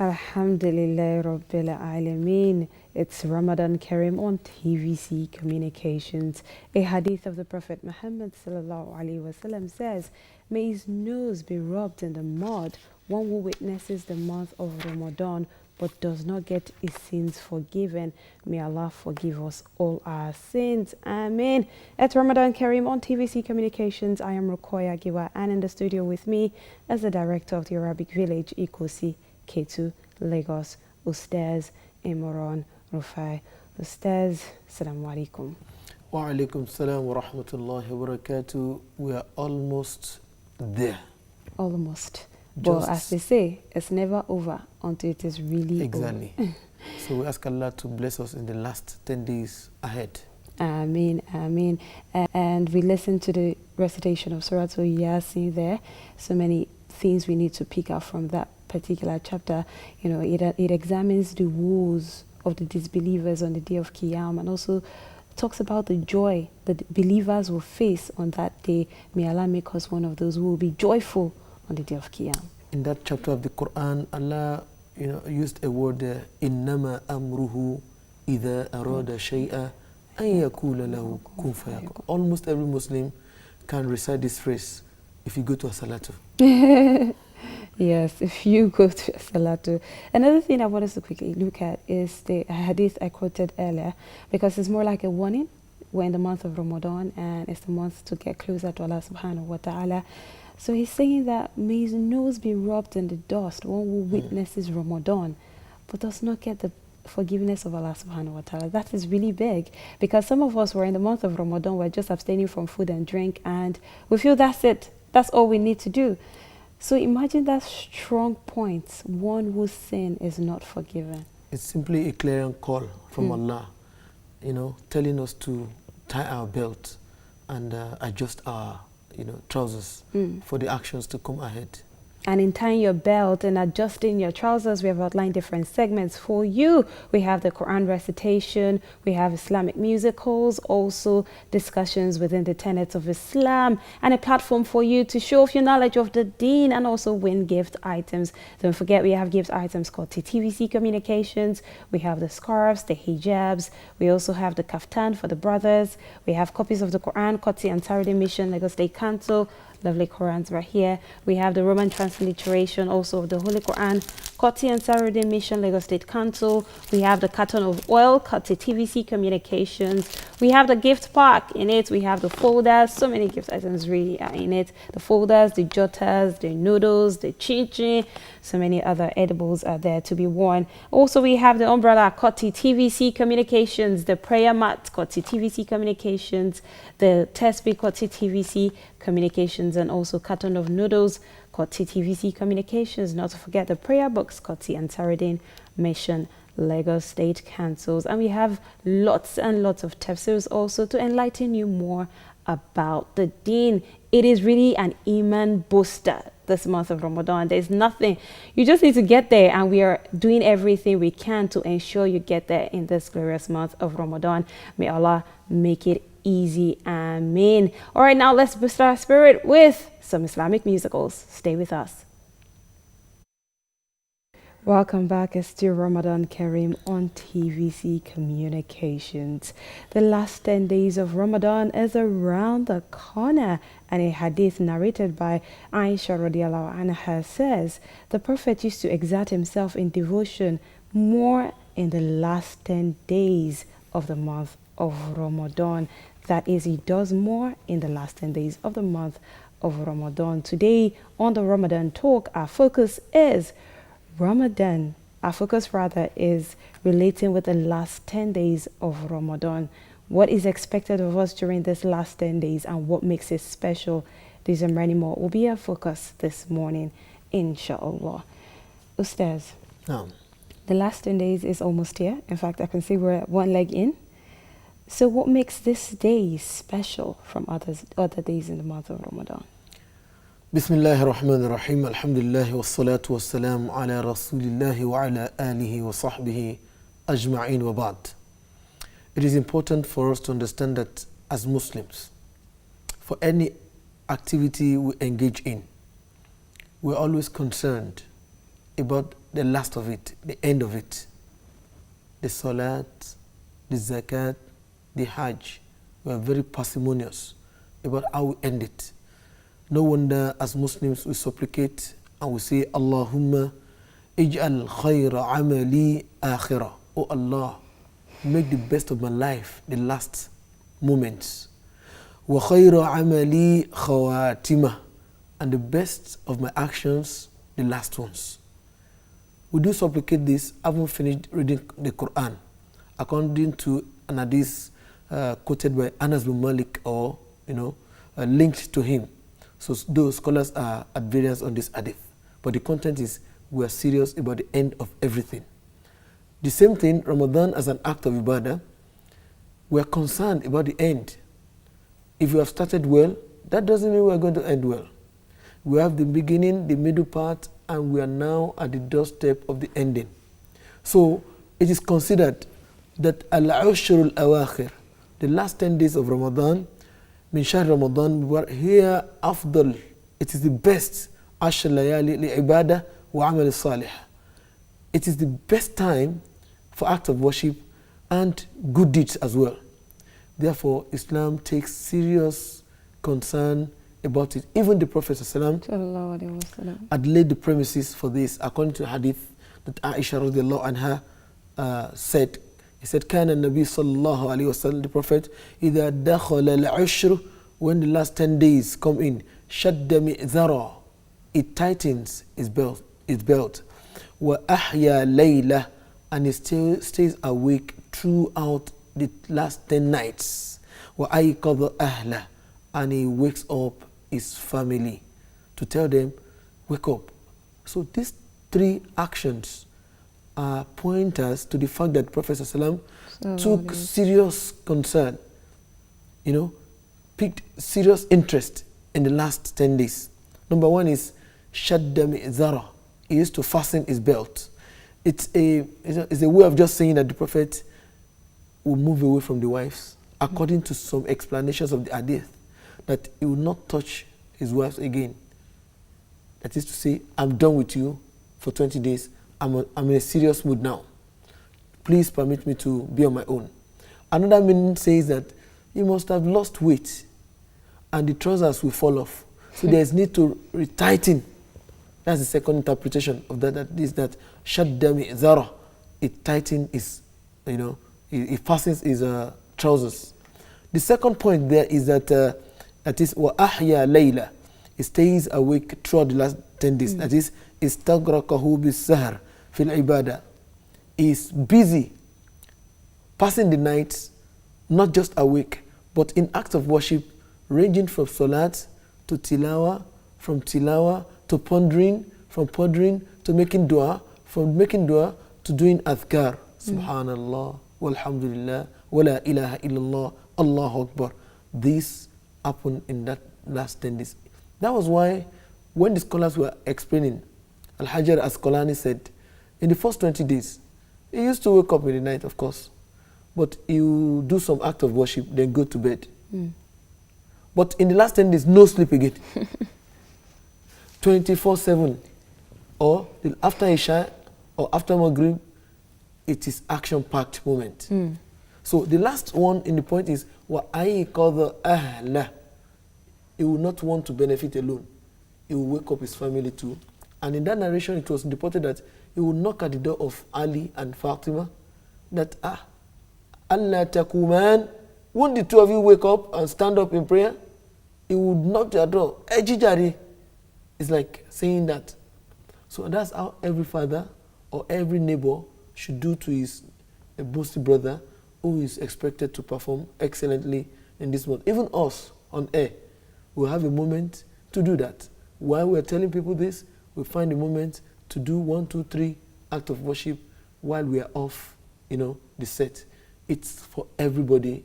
Alhamdulillah Rabbil Alameen. It's Ramadan Kareem on TVC Communications. A hadith of the Prophet Muhammad sallallahu alaihi wasallam says, "May his nose be rubbed in the mud, one who witnesses the month of Ramadan but does not get his sins forgiven. May Allah forgive us all our sins. Ameen." It's Ramadan Kareem on TVC Communications. I am Ruqayyah Giwa, and in the studio with me as the director of the Arabic Village, Ikosi, K2, Lagos, Ustaz Imran Rufai. Ustaz, Assalamu alaikum. Wa alaikum salam wa rahmatullahi wa barakatuh. We are almost there. Almost. But as they say, it's never over until it is really exactly over. So we ask Allah to bless us in the last 10 days ahead. Ameen, ameen. And we listen to the recitation of Surah Yasin there. So many things we need to pick up from that particular chapter. You know, it examines the woes of the disbelievers on the day of Qiyam, and also talks about the joy that believers will face on that day. May Allah make us one of those who will be joyful on the day of Qiyam. In that chapter of the Quran, Allah used a word there, إِنَّمَا أَمْرُهُ إِذَا أَرَادَ شَيْئًا أَن يَقُولَ لَهُ كُن فَيَكُونُ. Almost every Muslim can recite this phrase if you go to a salatu. Yes, if you go to a salatu. Another thing I want us to quickly look at is the hadith I quoted earlier, because it's more like a warning. We're in the month of Ramadan, and it's the month to get closer to Allah subhanahu wa ta'ala. So he's saying that may his nose be rubbed in the dust, one who witnesses Ramadan, but does not get the forgiveness of Allah subhanahu wa ta'ala. That is really big, because some of us were in the month of Ramadan, we're just abstaining from food and drink, and we feel that's it. That's all we need to do. So imagine that strong point, one whose sin is not forgiven. It's simply a clarion call from Allah, telling us to tie our belt and adjust our trousers for the actions to come ahead. And in tying your belt and adjusting your trousers, we have outlined different segments for you. We have the Quran recitation, we have Islamic musicals, also discussions within the tenets of Islam, and a platform for you to show off your knowledge of the deen and also win gift items. Don't forget, we have gift items called TVC Communications. We have the scarves, the hijabs. We also have the kaftan for the brothers. We have copies of the Quran, Qadsi and Saturday Mission, Lagos State Council. Lovely Qurans right here. We have the Roman transliteration also of the Holy Quran, Qadsi and Saturday Mission, Lagos State Council. We have the carton of oil, Qadsi TVC Communications. We have the gift pack in it. We have the folders. So many gift items really are in it. The folders, the jotters, the noodles, the chin-chin. So many other edibles are there to be worn. Also, we have the umbrella, Qadsi TVC Communications, the prayer mat, Qadsi TVC Communications, the Tesbih, Qadsi TVC Communications, and also carton of noodles, Qadsi TVC Communications. Not to forget the prayer books, Qadsi and Saradin Mission, Lagos State Councils. And we have lots and lots of tafsirs also to enlighten you more about the deen. It is really an iman booster this month of Ramadan. There's nothing. You just need to get there, and we are doing everything we can to ensure you get there in this glorious month of Ramadan. May Allah make it easy. Ameen. All right, now let's boost our spirit with some Islamic musicals. Stay with us. Welcome back. It's still Ramadan Kareem on TVC Communications. The last 10 days of Ramadan is around the corner, and a hadith narrated by Aisha radiallahu anha says the Prophet used to exert himself in devotion more in the last 10 days of the month of Ramadan. That is, he does more in the last 10 days of the month of Ramadan. Today on the Ramadan Talk, our focus is Ramadan. Our focus rather is relating with the last 10 days of Ramadan. What is expected of us during this last 10 days and what makes it special? These and many more will be our focus this morning, inshallah. Ustaz, the last 10 days is almost here. In fact, I can see we're one leg in. So what makes this day special from other days in the month of Ramadan? Bismillahir Rahmanir Rahim. Alhamdulillah wa salatu wa salam ala Rasulillah wa ala alihi wa sahbihi ajma'in wa ba'd. It is important for us to understand that as Muslims, for any activity we engage in, we're always concerned about the last of it, the end of it. The salat, the zakat, the hajj. We are very parsimonious about how we end it. No wonder as Muslims we supplicate and we say, Allahumma ij'al khayra amali akhirah. Oh Allah, make the best of my life the last moments. Wa khayra amali khawatimah. And the best of my actions the last ones. We do supplicate this, having finished reading the Quran, according to an hadith quoted by Anas bin Malik, or linked to him. So those scholars are at variance on this hadith. But the content is, we are serious about the end of everything. The same thing, Ramadan as an act of ibadah, we are concerned about the end. If you have started well, that doesn't mean we are going to end well. We have the beginning, the middle part, and we are now at the doorstep of the ending. So it is considered that al-ushr al-awakhir, the last 10 days of Ramadan, min shahr Ramadan, we are here afdal. It is the best. Ashr layali li-ibadah wa amal salih. It is the best time for acts of worship and good deeds as well. Therefore, Islam takes serious concern about it. Even the Prophet ﷺ had laid the premises for this, according to a hadith that Aisha radiallahu anha said. He said, Kana Nabi sallallahu alayhi wa sallam, the Prophet, إِذَا دَخَلَ الْعُشْرُ, when the last 10 days come in, شَدَّ مِئْذَرًا, it tightens his belt. وَأَحْيَا لَيْلَةً, and he still stays awake throughout the last 10 nights. وَأَيْقَظَ أَهْلَهُ, and he wakes up his family to tell them, wake up. So these three actions are pointers to the fact that Prophet ﷺ took serious concern, picked serious interest in the last 10 days. Number one is shadda mi'zara. He used to fasten his belt. It's a way of just saying that the Prophet will move away from the wives, according to some explanations of the hadith, that he will not touch his wives again. That is to say, I'm done with you for 20 days. I'm in a serious mood now. Please permit me to be on my own. Another meaning says that you must have lost weight and the trousers will fall off. So there's need to retighten. That's the second interpretation of that. That is that shadda mi'zara. It tightens his, it fastens his trousers. The second point there is that that is wa ahya layla. He stays awake throughout the last 10 days. That is istagraqahu bis-sahr fil ibadah. He is busy passing the nights, not just awake, but in acts of worship, ranging from salat to tilawa, from tilawa to pondering, from pondering to making dua, from making dua to doing adhkar. Subhanallah, walhamdulillah, wa la ilaha illallah, Allahu Akbar. This happened in that last 10 days. That was why when the scholars were explaining, Al-Hajar Asqalani said, in the first 20 days, he used to wake up in the night, of course, but he would do some act of worship, then go to bed. But in the last 10 days, no sleep again. 24/7, or after Isha or after Maghrib, it is action-packed moment. So the last one in the point is وَأَيْقَظَ أَهْلَهُ. He will not want to benefit alone. He will wake up his family too. And in that narration, it was reported that he would knock at the door of Ali and Fatima, that Allah takuman, won't the two of you wake up and stand up in prayer? He would knock their door. Ejijari. It's like saying that. So that's how every father or every neighbor should do to his boosty brother who is expected to perform excellently in this month. Even us on air, we'll have a moment to do that. While we're telling people this, we find a moment to do 1, 2, 3 acts of worship while we are off, the set. It's for everybody,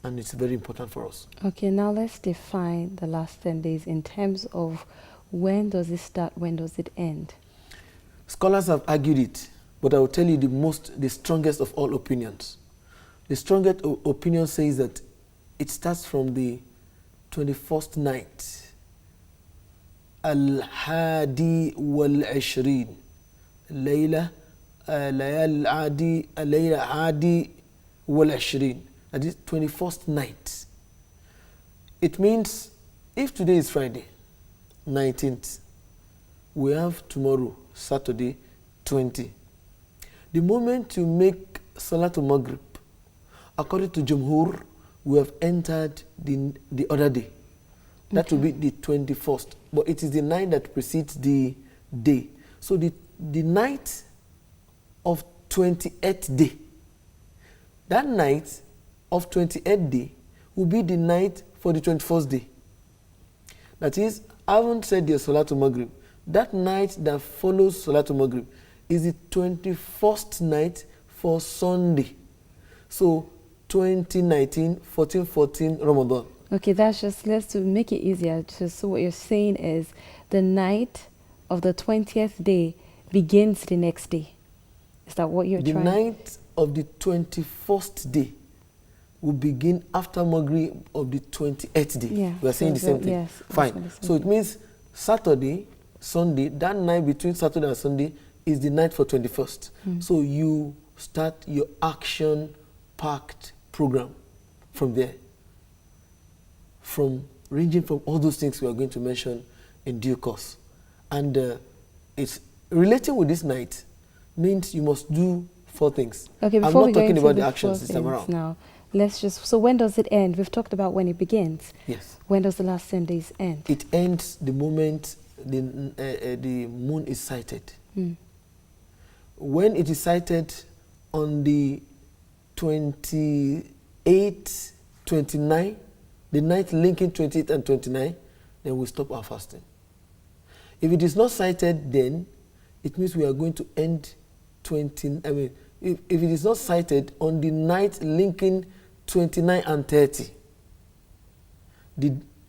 and it's very important for us. Okay, now let's define the last 10 days in terms of when does it start, when does it end? Scholars have argued it, but I will tell you the strongest of all opinions. The strongest opinion says that it starts from the 21st night. Al-Hadi wal-Ishreen. Layla, Layal Adi, Layla Adi wal Ashrin. That is 21st night. It means if today is Friday, 19th, we have tomorrow, Saturday, 20. The moment you make Salatul Maghrib, according to Jumhur, we have entered the other day. That will be the 21st. But it is the night that precedes the day. So the night of 28th day, that night of 28th day will be the night for the 21st day. That is, I haven't said the Salatul Maghrib. That night that follows Salatul Maghrib is the 21st night for Sunday. So 2019, 14 Ramadan. Okay, that's just, let's make it easier. So what you're saying is the night of the 20th day begins the next day. Is that what you're trying? The night of the 21st day will begin after Maghrib of the 28th day. Yeah, we are saying the same thing. Yes, fine. So it means Saturday, Sunday, that night between Saturday and Sunday is the night for 21st. So you start your action-packed program from there. Ranging from all those things we are going to mention in due course. And it's relating with this night means you must do 4 things. Okay, I'm not talking about the actions this time around. Now, let's just, so when does it end? We've talked about when it begins. Yes. When does the last 10 days end? It ends the moment the moon is sighted. When it is sighted on the 28, 29, the night linking 28 and 29, then we stop our fasting. If it is not sighted, then it means we are going to end 20. I mean, if it is not sighted on the night linking 29 and 30,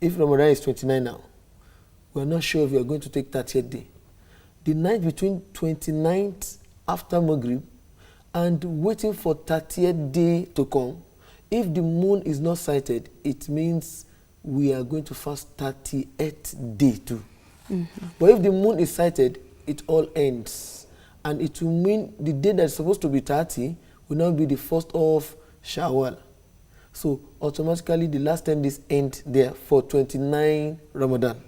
if Ramadan is 29 now, we are not sure if we are going to take 30th day. The night between 29th after Maghrib and waiting for 30th day to come, if the moon is not sighted, it means we are going to fast 38th day too. But if the moon is sighted, it all ends. And it will mean the day that is supposed to be 30 will now be the 1st of Shawwal. So automatically the last 10 days end there for 29 Ramadan.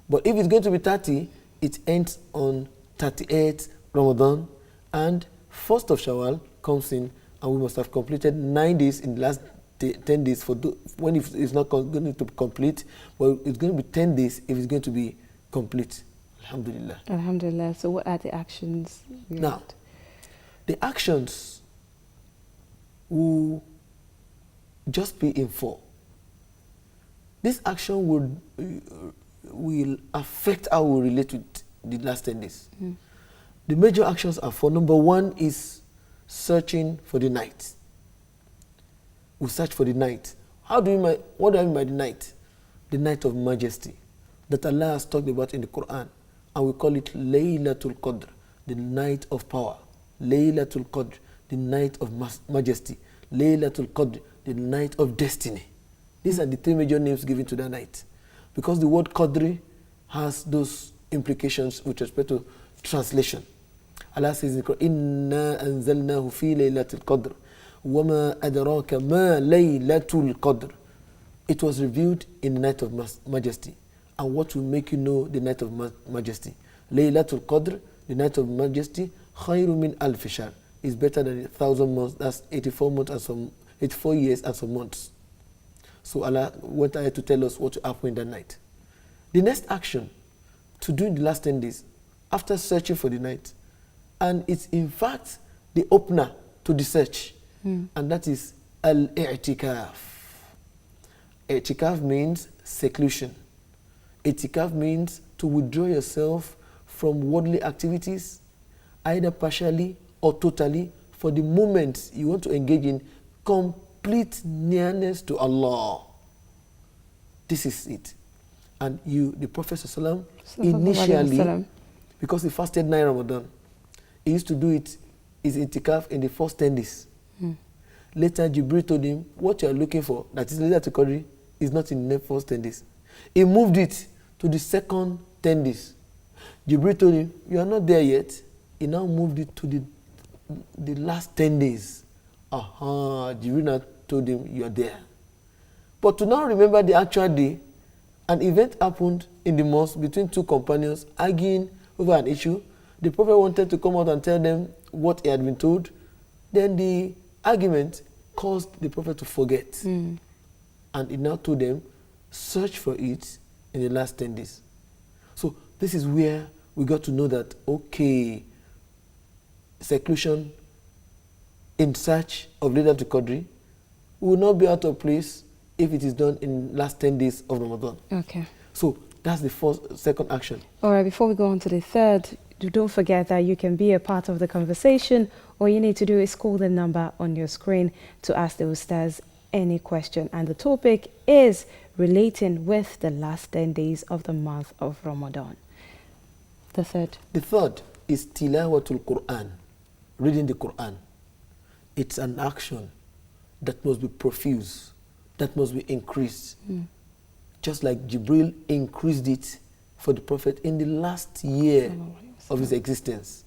But if it's going to be 30, it ends on 38th Ramadan, and 1st of Shawwal comes in, and we must have completed 9 days in the last 10 days for when it's not going to be complete. Well, it's going to be 10 days if it's going to be complete. Alhamdulillah. Alhamdulillah. So what are the actions? Now, the actions will just be in 4. This action will affect how we relate with the last 10 days. The major actions are 4. Number 1 is searching for the night. We search for the night. What do I mean by the night? The night of majesty that Allah has talked about in the Quran, and we call it Laylatul Qadr, the night of power. Laylatul Qadr, the night of majesty. Laylatul Qadr, the night of destiny. These are the 3 major names given to that night, because the word Qadri has those implications with respect to translation. Allah says in the Quran, Inna anzalnahu fi laylatul qadr, wama adraka ma laylatul qadr. It was revealed in the night of majesty. And what will make you know the night of majesty? Laylatul Qadr, the night of majesty, khayru min alf shahr, is better than 1,000 months. That's 84 months and some 84 years and some months. So Allah went ahead to tell us what to happen in that night. The next action to do in the last 10 days, after searching for the night, and it's in fact the opener to the search, and that is al-i'tikaf. I'tikaf means seclusion. I'tikaf means to withdraw yourself from worldly activities, either partially or totally, for the moment you want to engage in complete nearness to Allah. This is it. And the Prophet ﷺ, initially, because he fasted 9 Ramadan, he used to do it, his itikaf, in the first 10 days. Later, Jibril told him, what you are looking for, that is Laylatul Qadr, is not in the first 10 days. He moved it to the second 10 days. Jibril told him, you are not there yet. he now moved it to the last 10 days. Jibril told him, you are there. But to now remember the actual day, an event happened in the mosque between two companions arguing over an issue. The Prophet wanted to come out and tell them what he had been told. Then the argument caused the Prophet to forget. And he now told them, search for it in the last 10 days. So this is where we got to know that, okay, seclusion in search of Laylatul Qadr will not be out of place if it is done in last 10 days of Ramadan. Okay. So that's the second action. All right, before we go on to the third, don't forget that you can be a part of the conversation. All you need to do is call the number on your screen to ask the Ustaz any question. And the topic is relating with the last 10 days of the month of Ramadan. The third? The third is Tilawatul Quran, reading the Quran. It's an action that must be profuse, that must be increased. Just like Jibril increased it for the Prophet in the last year of his existence.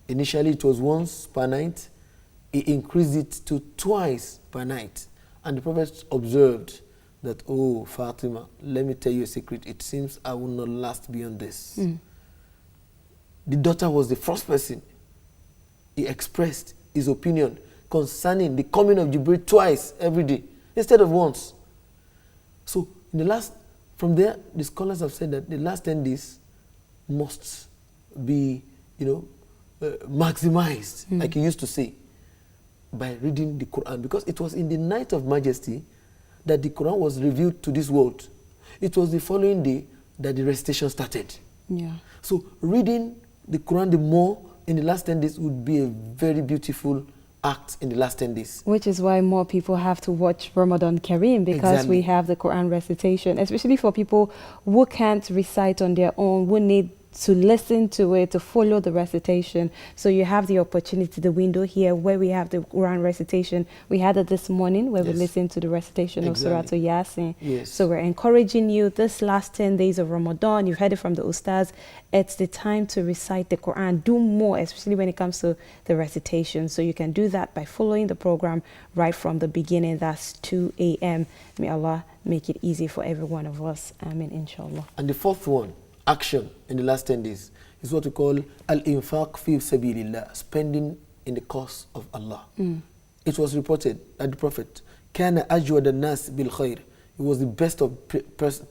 Initially it was once per night. He increased it to twice per night. And the Prophet observed that, oh, Fatima, let me tell you a secret. It seems I will not last beyond this. The daughter was the first person. He expressed his opinion concerning the coming of Jibril twice every day, instead of once. So from there, the scholars have said that the last 10 days must be, maximized, like he used to say, by reading the Quran. Because it was in the night of majesty that the Quran was revealed to this world. It was the following day that the recitation started. Yeah. So reading the Quran the more in the last 10 days would be a very beautiful act in the last 10 days. Which is why more people have to watch Ramadan Kareem, because we have the Quran recitation, especially for people who can't recite on their own, who need to listen to it, to follow the recitation. So you have the opportunity, the window here where we have the Quran recitation. We had it this morning where we listened to the recitation of Surah Yasin. Yes. So we're encouraging you this last 10 days of Ramadan. You've heard it from the Ustaz. It's the time to recite the Quran. Do more, especially when it comes to the recitation. So you can do that by following the program right from the beginning. That's 2 a.m. May Allah make it easy for every one of us. Amen, inshallah. And the fourth one, action in the last 10 days, is what we call al-infaq fi sabilillah, spending in the cause of Allah. It was reported that the Prophet kana ajwad an-nas bil khair, he was the best of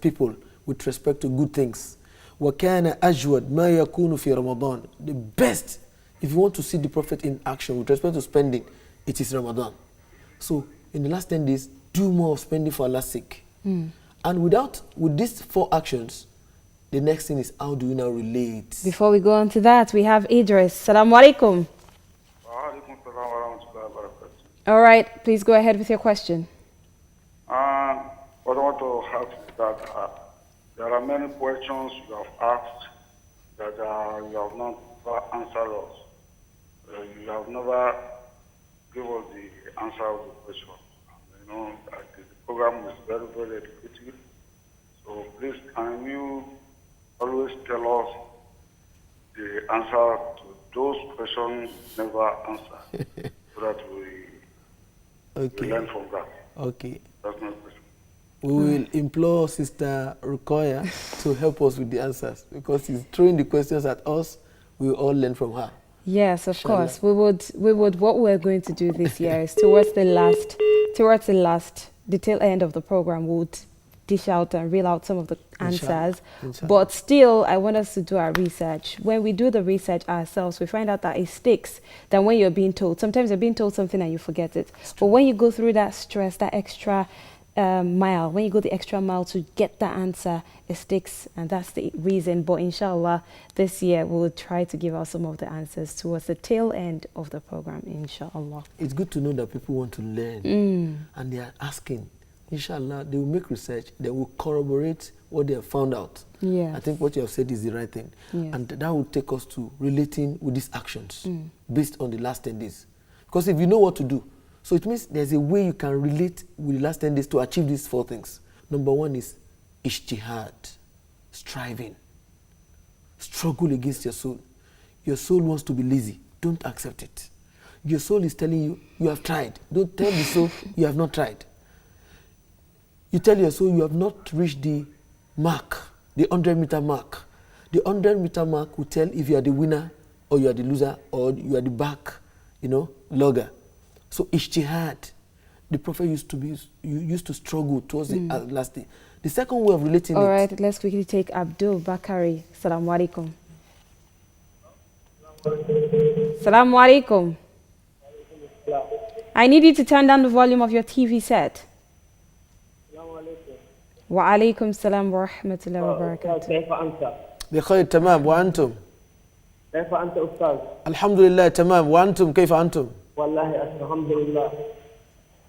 people with respect to good things. Wa kana ajwad ma yakunu fi Ramadan, the best, if you want to see the Prophet in action with respect to spending, it is Ramadan. So in the last 10 days, do more of spending for Allah's sake. And with these four actions, the next thing is, how do we now relate? Before we go on to that, we have Idris. Assalamu alaikum. All right, please go ahead with your question. What I want to ask is that there are many questions you have asked that you have not answered us. You have never given us the answer of the question. The program is very, very educative. So please, can you always tell us the answer to those questions never answered, so that we learn from that. Okay. That's my question. We will implore Sister Ruqayyah to help us with the answers, because she's throwing the questions at us. We will all learn from her. Yes, of course. We would. What we're going to do this year is towards the tail end of the program, we would dish out and reel out some of the answers. Inshallah. But still, I want us to do our research. When we do the research ourselves, we find out that it sticks than when you're being told. Sometimes you're being told something and you forget it. But when you go through that stress, that extra mile, when you go the extra mile to get that answer, it sticks, and that's the reason. But inshallah, this year we'll try to give out some of the answers towards the tail end of the program, inshallah. It's good to know that people want to learn and they are asking. Inshallah, they will make research, they will corroborate what they have found out. Yeah. I think what you have said is the right thing. Yes. And that will take us to relating with these actions based on the last 10 days. Because if you know what to do, so it means there's a way you can relate with the last 10 days to achieve these four things. Number one is ijtihad, striving, struggle against your soul. Your soul wants to be lazy. Don't accept it. Your soul is telling you, you have tried. Don't tell the soul you have not tried. You tell your soul you have not reached the mark, the 100-meter mark. The 100-meter mark will tell if you are the winner or you are the loser or you are the back, logger. So ijtihad, the Prophet used to struggle towards the last day. The second way of relating All right, let's quickly take Abdul Bakari. Assalamu alaikum. Assalamu alaikum. I need you to turn down the volume of your TV set. Wa alaikum salam wa rahmatullahi wa barakatuh. كيف أنت؟ بخير تمام وأنتم؟ كيف أنت أستاذ؟ الحمد لله تمام وأنتم كيف أنتم؟ والله الحمد لله.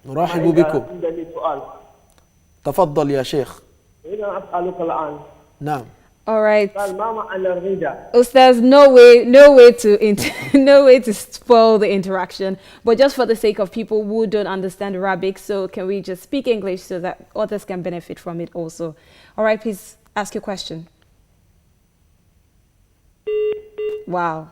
نرحب بكم. عندي سؤال. تفضل يا شيخ. أريد أن أسألك الآن. نعم. All right. ما معنى الرضا؟ There's no way to spoil the interaction, but just for the sake of people who don't understand Arabic, so can we just speak English so that others can benefit from it also? All right, please ask your question. Wow.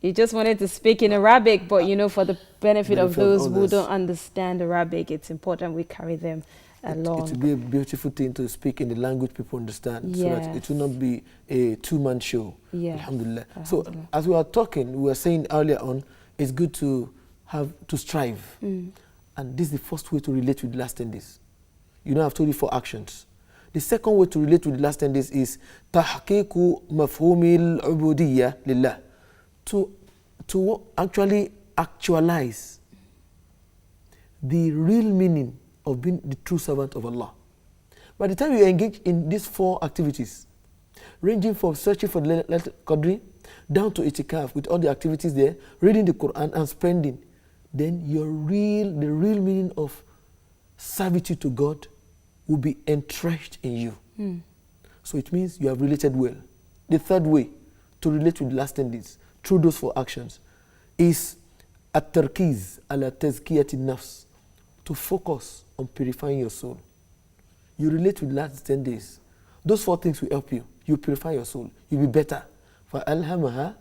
You just wanted to speak in Arabic, but for the benefit of those who don't understand Arabic, it's important we carry them along. It would be a beautiful thing to speak in the language people understand, so that it will not be a two-man show. Alhamdulillah. So as we were talking, we were saying earlier on, it's good to strive. And this is the first way to relate with the last 10 days. I've told you 4 actions. The second way to relate with the last 10 days is تحقيق مفهوم العبودية لله. To actually actualize the real meaning of being the true servant of Allah. By the time you engage in these 4 activities, ranging from searching for the Laylatul Qadr down to itikaf with all the activities there, reading the Quran and spending, then the real meaning of servitude to God will be entrenched in you. So it means you have related well. The third way to relate with the last 10 days through those 4 actions is at-tarkiz ala tazkiyati nafs, to focus on purifying your soul. You relate with the last 10 days. Those 4 things will help you. You purify your soul. You'll be better. فَأَلْهَمَهَا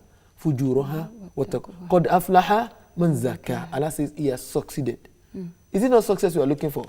فُجُورَهَا وَتَقْوَاهَا قَدْ أَفْلَحَ مَنْ زَكَّاهَا. Allah says he has succeeded. Is it not success you are looking for?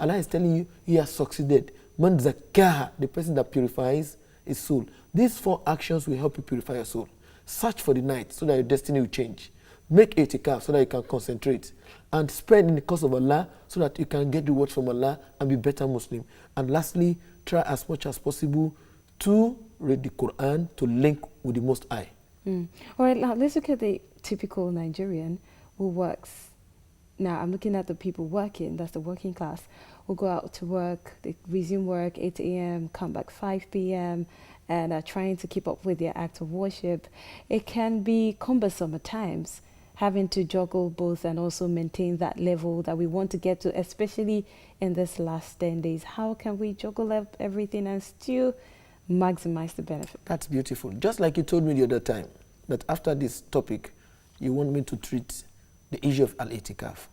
Allah is telling you he has succeeded. Man zakkaha, the person that purifies his soul. These 4 actions will help you purify your soul. Search for the night so that your destiny will change. Make itikaf so that you can concentrate. And spend in the cause of Allah so that you can get rewards from Allah and be better Muslim. And lastly, try as much as possible to read the Quran, to link with the Most High. All right, now let's look at the typical Nigerian who works. Now, I'm looking at the people working, that's the working class, who go out to work, they resume work 8 a.m., come back 5 p.m., and are trying to keep up with their act of worship. It can be cumbersome at times, having to juggle both and also maintain that level that we want to get to, especially in this last 10 days. How can we juggle up everything and still maximize the benefit? That's beautiful. Just like you told me the other time, that after this topic, you want me to treat the issue of al-itikaf.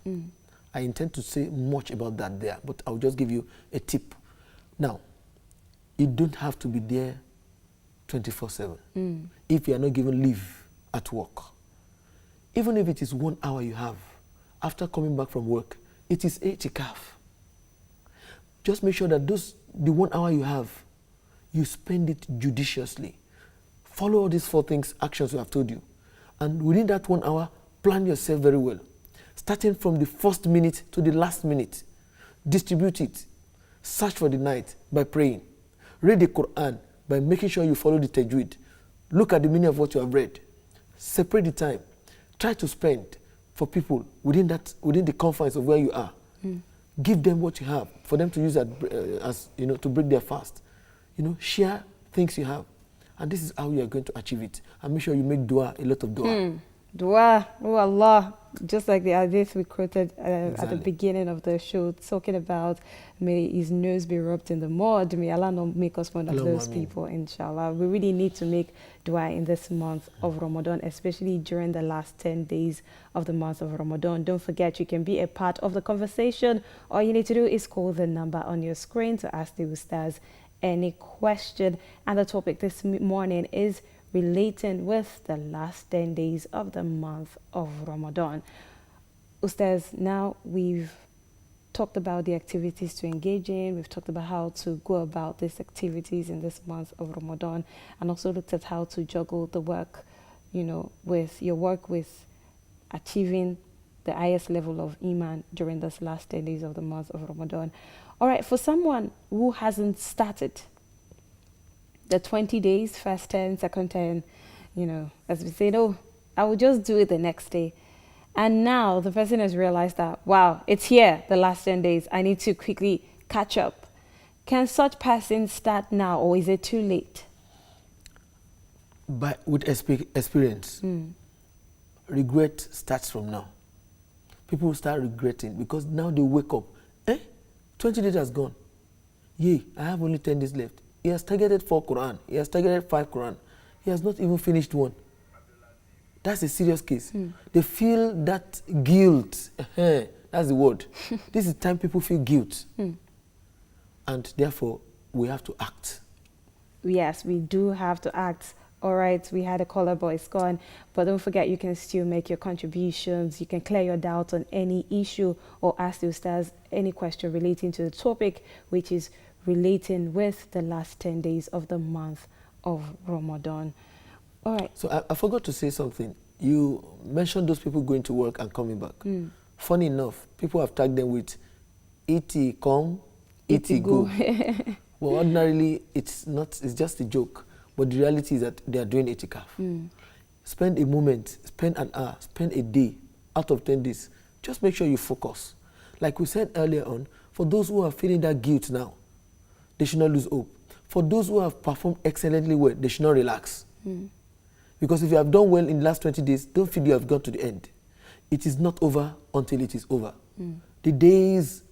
I intend to say much about that there, but I'll just give you a tip. Now, you don't have to be there 24/7 if you are not given leave at work. Even if it is 1 hour you have after coming back from work, it is itikaf. Just make sure that the 1 hour you have, you spend it judiciously. Follow all these 4 things, actions we have told you. And within that 1 hour, plan yourself very well. Starting from the first minute to the last minute. Distribute it. Search for the night by praying. Read the Quran by making sure you follow the tajweed. Look at the meaning of what you have read. Separate the time. Try to spend for people within the confines of where you are. Give them what you have for them to use as to break their fast. Share things you have. And this is how you are going to achieve it. And make sure you make dua, a lot of dua. Dua, oh Allah, just like the hadith we quoted at the beginning of the show, talking about may his nose be rubbed in the mud, may Allah not make us one of those people, inshallah. We really need to make dua in this month of Ramadan, especially during the last 10 days of the month of Ramadan. Don't forget, you can be a part of the conversation. All you need to do is call the number on your screen to ask the Ustaz any question. And the topic this morning is relating with the last 10 days of the month of Ramadan. Ustaz, now we've talked about the activities to engage in, we've talked about how to go about these activities in this month of Ramadan, and also looked at how to juggle the work, with your work with achieving the highest level of Iman during this last 10 days of the month of Ramadan. All right, for someone who hasn't started the 20 days, first 10, second 10, as we say, no, I will just do it the next day. And now the person has realized that, wow, it's here, the last 10 days. I need to quickly catch up. Can such person start now, or is it too late? But with experience, regret starts from now. People start regretting because now they wake up. 20 days has gone. Yay, I have only 10 days left. He has targeted 4 Quran. He has targeted 5 Quran. He has not even finished one. That's a serious case. They feel that guilt. That's the word. This is time people feel guilt. And therefore, we have to act. Yes, we do have to act. All right, we had a caller, but it's gone. But don't forget, you can still make your contributions. You can clear your doubts on any issue or ask the Ustaz any question relating to the topic, which is relating with the last 10 days of the month of Ramadan. All right. So I forgot to say something. You mentioned those people going to work and coming back. Funny enough, people have tagged them with "iti come, iti go." Well, ordinarily, it's just a joke. But the reality is that they are doing itikaf. Spend a moment, spend an hour, spend a day out of 10 days. Just make sure you focus. Like we said earlier on, for those who are feeling that guilt now, they should not lose hope. For those who have performed excellently well, they should not relax. Because if you have done well in the last 20 days, don't feel you have got to the end. It is not over until it is over. The days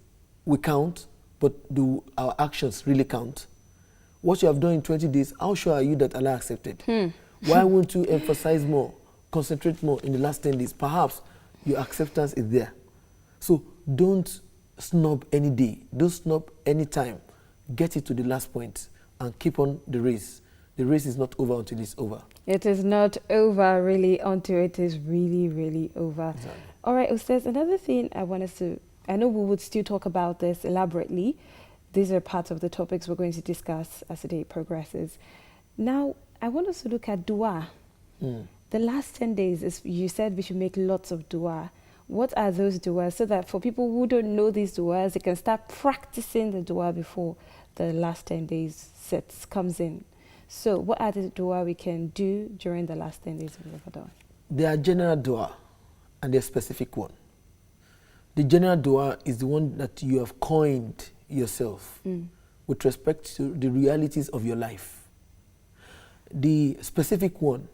we count, but do our actions really count? What you have done in 20 days, how sure are you that Allah accepted? Why won't you emphasize more, concentrate more in the last 10 days? Perhaps your acceptance is there. So don't snub any day. Don't snub any time. Get it to the last point and keep on the race. The race is not over until it's over. It is not over really until it is really, really over. Exactly. All right, Ustaz, another thing I know we would still talk about this elaborately. These are parts of the topics we're going to discuss as the day progresses. Now, I want us to look at dua. The last 10 days, you said we should make lots of dua. What are those duas? So that for people who don't know these duas, they can start practicing the dua before the last 10 days comes in. So what are the dua we can do during the last 10 days of Ramadan? There are general dua and there's specific one. The general dua is the one that you have coined yourself with respect to the realities of your life. The specific one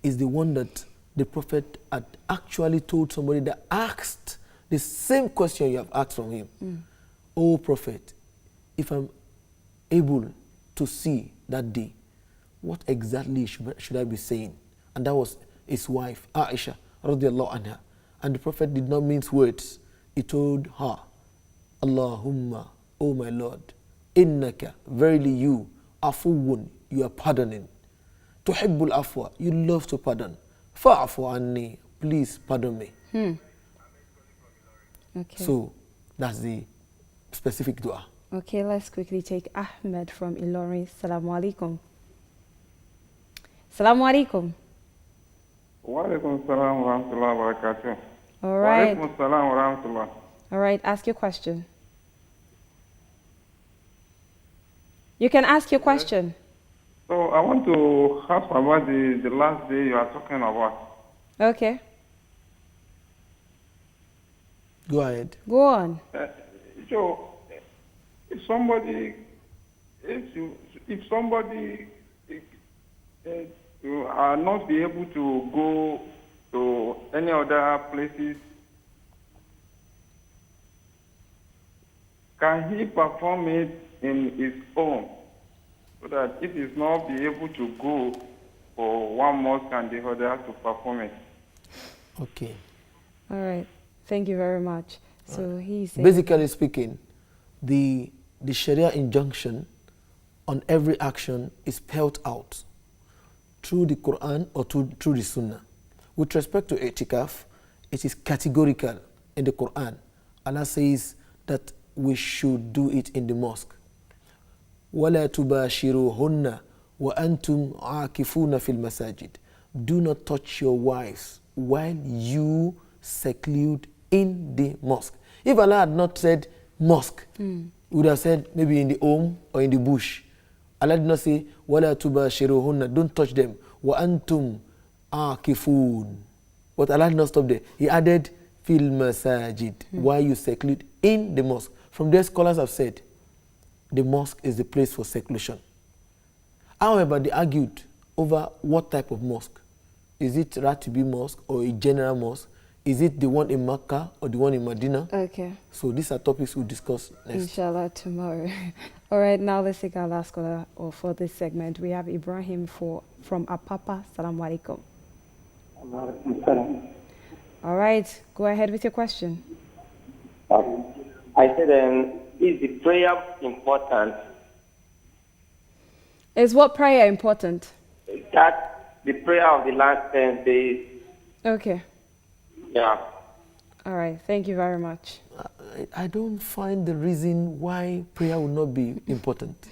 is the one that the Prophet had actually told somebody that asked the same question you have asked from him. Oh Prophet, if I'm able to see that day, what exactly should I be saying? And that was his wife, Aisha, radiallahu anha. And the Prophet did not mince words. He told her, Allahumma, oh my Lord, innaka, verily you, afuwun, you are pardoning. Tuhibbul afwa, you love to pardon. Fa'afu anni, please pardon me. Okay. So that's the specific dua. Okay, let's quickly take Ahmed from Ilorin. Assalamu alaikum. Assalamu alaikum. Wa alaikum salam wa rahmatullahi wa barakatuh. All right. Wa alaikum salam wa rahmatullah. All right, ask your question. You can ask your question. So I want to ask about the last day you are talking about. Okay, Go ahead. go on. So if somebody are not be able to go to any other places, can he perform it in his own, so that if he's not be able to go for one mosque and the other to perform it? Okay. All right, thank you very much. So he said, Basically speaking, the Sharia injunction on every action is spelled out. through the Quran or through the Sunnah. With respect to i'tikaf, it is categorical in the Quran. Allah says that we should do it in the mosque. وَلَا تُبَاشِرُوهُنَّ وَأَنْتُمْ عَاكِفُونَ فِي الْمَسَاجِدِ. Do not touch your wives while you seclude in the mosque. If Allah had not said mosque, He would have said maybe in the home or in the bush. Allah did not say, وَلَا تُبَاشِرُوهُنَّ, don't touch them. وَأَنْتُمْ عَاكِفُونَ. But Allah did not stop there. He added, fil masajid, while you seclude in the mosque. From there, scholars have said, the mosque is the place for seclusion. However, they argued over what type of mosque. Is it Ratibi Mosque or a general mosque? Is it the one in Makkah or the one in Medina? Okay. So these are topics we'll discuss next. Inshallah, tomorrow. All right, now let's take our last caller for this segment. We have Ibrahim from Apapa. Assalamu alaikum. All right, go ahead with your question. I said, is the prayer important? Is what prayer important? That the prayer of the last 10 days. Okay. Yeah. All right, thank you very much. I don't find the reason why prayer will not be important.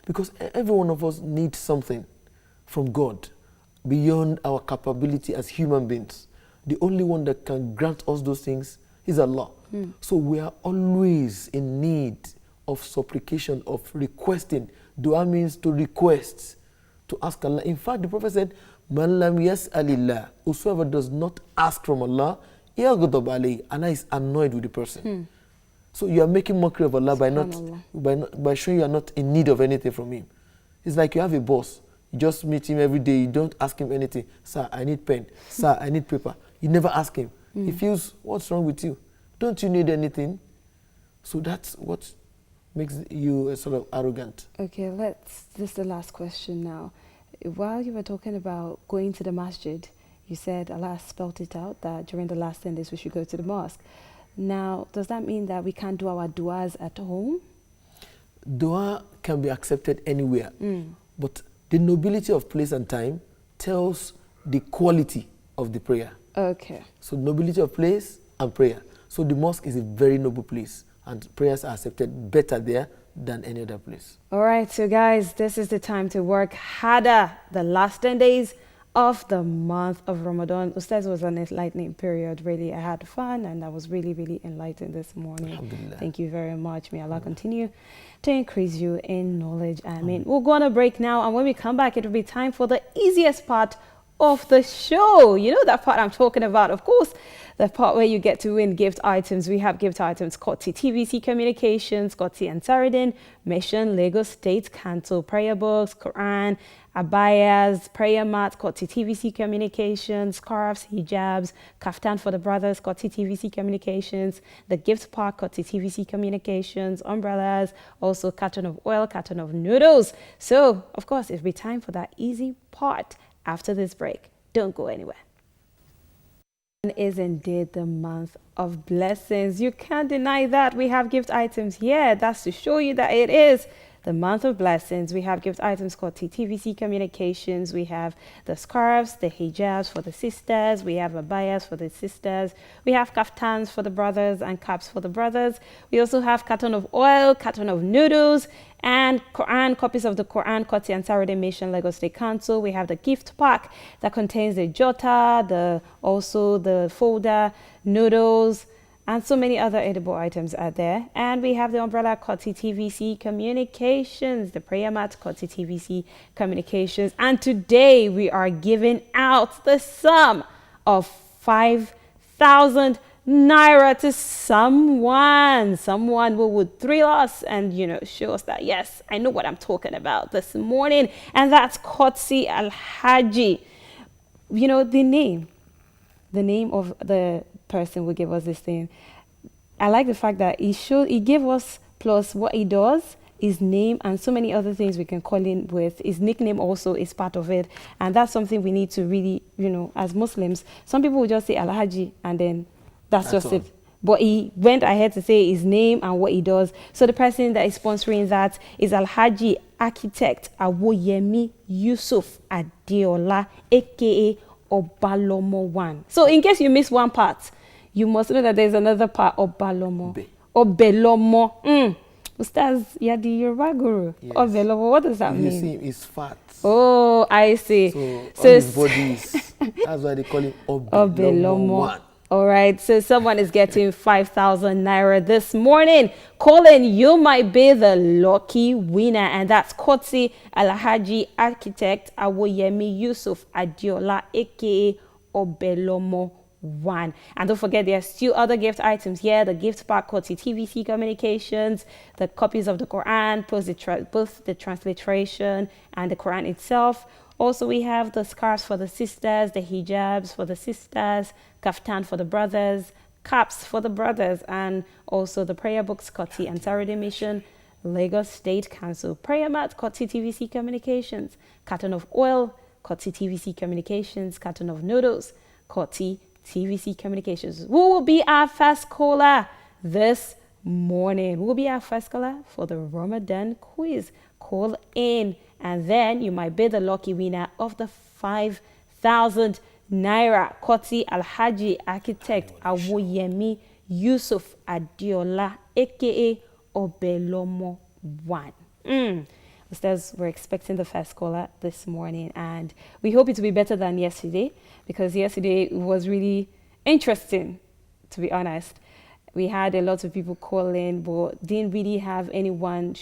Because every one of us needs something from God beyond our capability as human beings. The only one that can grant us those things is Allah. So we are always in need of supplication, of requesting. Dua means to request, to ask Allah. In fact, the Prophet said, Man lam yas'alillah, whosoever does not ask from Allah, yaghdab alayhi, Allah is annoyed with the person. So you are making mockery of Allah by showing you are not in need of anything from Him. It's like you have a boss. You just meet him every day. You don't ask him anything. Sir, I need pen. Sir, I need paper. You never ask him. He feels, what's wrong with you? Don't you need anything? So that's what makes you sort of arrogant. Okay, this is the last question now. While you were talking about going to the masjid, you said Allah spelled it out that during the last 10 days we should go to the mosque. Now, does that mean that we can't do our du'as at home? Dua can be accepted anywhere. But the nobility of place and time tells the quality of the prayer. Okay. So nobility of place and prayer. So the mosque is a very noble place and prayers are accepted better there than any other place. All right, so guys, this is the time to work harder. The last 10 days of the month of Ramadan. Ustaz, was an enlightening period, really. I had fun and I was really, really enlightened this morning. Alhamdulillah. Thank you very much. May Allah continue to increase you in knowledge. Ameen. We'll go on a break now, and when we come back, it will be time for the easiest part of the show. You know that part I'm talking about, of course, the part where you get to win gift items. We have gift items courtesy TVC Communications, courtesy Ansarudin, Mission, Lagos State Council, prayer books, Quran, abayas, prayer mats, courtesy TVC Communications, scarves, hijabs, kaftan for the brothers, courtesy TVC Communications, the gift pack, courtesy TVC Communications, umbrellas, also carton of oil, carton of noodles. So, of course, it'll be time for that easy part after this break. Don't go anywhere. Is indeed the month of blessings. You can't deny that. We have gift items here. That's to show you that it is the month of blessings. We have gift items called TVC Communications. We have the scarves, the hijabs for the sisters. We have abayas for the sisters. We have kaftans for the brothers and caps for the brothers. We also have carton of oil, carton of noodles, and Quran, copies of the Quran, courtesy Ansarudin Mission, Lagos State Council. We have the gift pack that contains the jota, also the folder, noodles, and so many other edible items are there. And we have the umbrella, courtesy TVC Communications, the prayer mat, courtesy TVC Communications. And today we are giving out the sum of 5,000 Naira to someone who would thrill us and, show us that, yes, I know what I'm talking about this morning. And that's courtesy Al-Haji. The name of the person who gave us this thing. I like the fact that he gave us, plus what he does, his name and so many other things we can call him with. His nickname also is part of it. And that's something we need to really, as Muslims, some people will just say Al-Haji and then that's just it. but he went ahead to say his name and what he does. So the person that is sponsoring that is Alhaji Architect Awoyemi Yusuf Adeola, aka Obalomo 1. So in case you missed one part, you must know that there's another part, Obalomo. Obelomo. Ustaz Yadi Yoruba Guru. Yes. Obelomo, what does that You mean? see him, he's fat. Oh, I see. So all his body is, that's why they call him Obelomo 1. All right, so someone is getting 5,000 naira this morning. Colin, you might be the lucky winner, and that's Kotsi Alhaji Architect Awoyemi Yusuf Adiola, aka Obelomo 1. And don't forget, there's 2 other gift items here: the gift pack, Kotsi TVC Communications, the copies of the Quran, both the transliteration and the Quran itself. Also, we have the scarves for the sisters, the hijabs for the sisters, kaftan for the brothers, caps for the brothers, and also the prayer books, Koti and Saturday Mission, Lagos State Council. Prayer mat, Koti TVC Communications. Carton of oil, Koti TVC Communications. Carton of noodles, Koti TVC Communications. Who will be our first caller this morning? Who will be our first caller for the Ramadan quiz? Call in, and then you might be the lucky winner of the 5,000 naira. Koti Alhaji Architect Awoyemi Yusuf Adiola, aka Obelomo 1. Ustaz, we're expecting the first caller this morning, and we hope it will be better than yesterday, because yesterday was really interesting, to be honest. We had a lot of people call in, but didn't really have anyone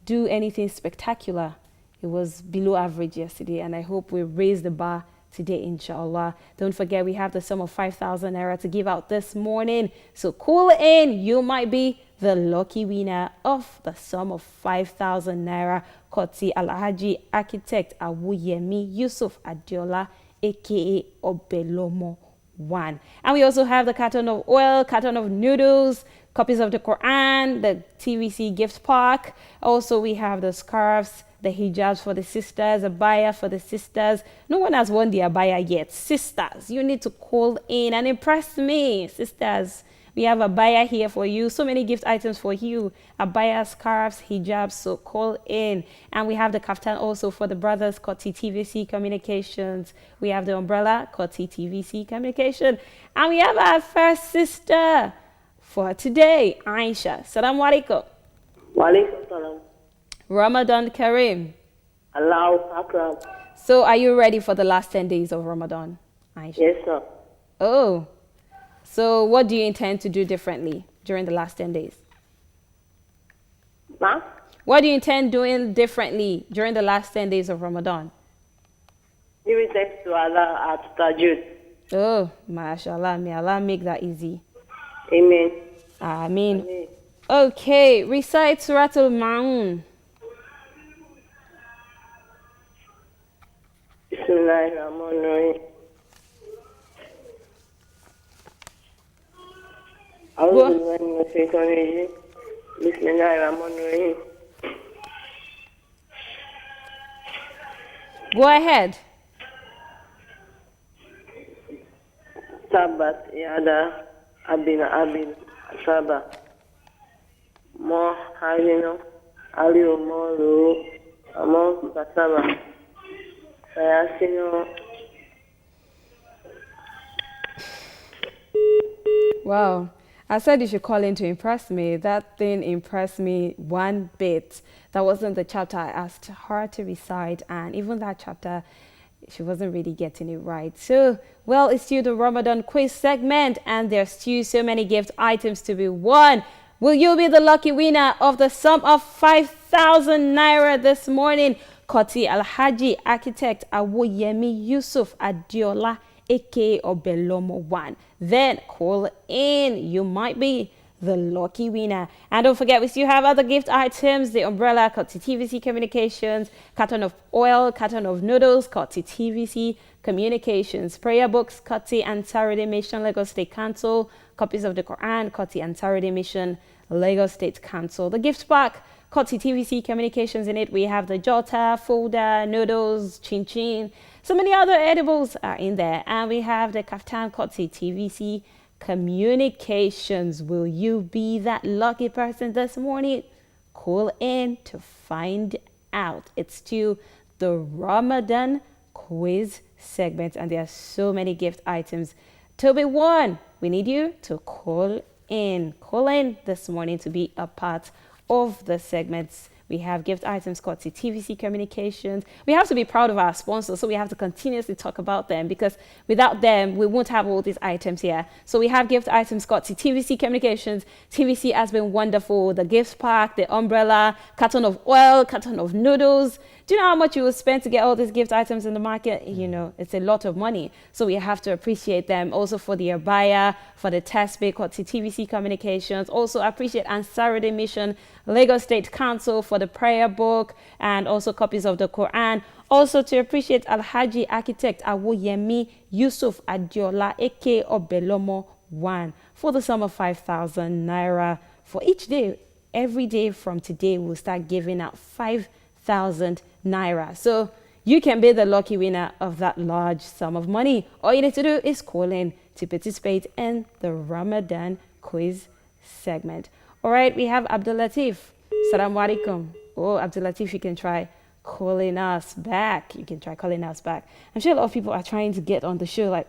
do anything spectacular. It was below average yesterday, and I hope we raise the bar today, inshallah. Don't forget, we have the sum of 5,000 naira to give out this morning. So call in, you might be the lucky winner of the sum of 5,000 naira. Koti Alhaji Architect Awoyemi Yusuf Adiola, aka Obelomo 1. And we also have the carton of oil, carton of noodles, copies of the Quran, the TVC gift pack. Also, we have the scarves, the hijabs for the sisters, a abaya for the sisters. No one has won the abaya yet. Sisters, you need to call in and impress me. Sisters, we have a abaya here for you. So many gift items for you. Abaya, scarves, hijabs, so call in. And we have the kaftan also for the brothers, Koti TVC Communications. We have the umbrella, Koti TVC Communication. And we have our first sister for today, Aisha. Assalamu alaikum. Wa alaikum salam. Ramadan Kareem. Allahu Akbar. So are you ready for the last 10 days of Ramadan, Aisha? Yes, sir. Oh, so what do you intend to do differently during the last 10 days? Ma? What do you intend doing differently during the last 10 days of Ramadan? Giving thanks to Allah at Tajud. Oh, mashallah, may Allah make that easy. Amen. Ameen. Amen. Okay, recite Suratul Ma'un. Bismillahirrahmanirrahim. Go. أعوذ بالله من الشيطان الرجيم. بسم الله الرحمن الرحيم. Go ahead. تبت يدا أبي أبي أصاب ما حزن علي مولو أمام كسبة سياسين. Wow. I said you should call in to impress me. That thing impressed me one bit. That wasn't the chapter I asked her to recite, and even that chapter, she wasn't really getting it right. So, well, it's still the Ramadan quiz segment, and there's still so many gift items to be won. Will you be the lucky winner of the sum of 5,000 naira this morning? Koti Alhaji Architect Awoyemi Yusuf Adiola, aka Obelomo 1. Then call in. You might be the lucky winner. And don't forget, we still have other gift items: the umbrella, Koti TVC Communications, carton of oil, carton of noodles, Koti TVC Communications, prayer books, Koti and Saturday Mission, Lagos State Council, copies of the Quran, Koti and Saturday Mission, Lagos State Council. The gift pack, Koti TVC Communications. In it, we have the jota, folder, noodles, chin chin. So many other edibles are in there. And we have the Kaftan Koti TVC Communications. Will you be that lucky person this morning? Call in to find out. It's still the Ramadan quiz segment, and there are so many gift items to be won. We need you to call in. Call in this morning to be a part of the segments. We have gift items called TVC Communications. We have to be proud of our sponsors, so we have to continuously talk about them, because without them, we won't have all these items here. So we have gift items called TVC Communications. TVC has been wonderful. The gift pack, the umbrella, carton of oil, carton of noodles. Do you know how much you will spend to get all these gift items in the market? You know, it's a lot of money. So we have to appreciate them. Also for the abaya, for the test bake called TVC Communications. Also appreciate Ansarudin Mission, Lagos State Council for the prayer book, and also copies of the Quran. Also to appreciate Alhaji Architect Awoyemi Yusuf Adiola, aka Obelomo 1, for the sum of 5,000 naira. For each day, every day from today, we'll start giving out 5,000 naira. So you can be the lucky winner of that large sum of money. All you need to do is call in to participate in the Ramadan quiz segment. All right, we have Abdul Latif. Assalamu alaikum. Oh, Abdul Latif, you can try calling us back. You can try calling us back. I'm sure a lot of people are trying to get on the show like,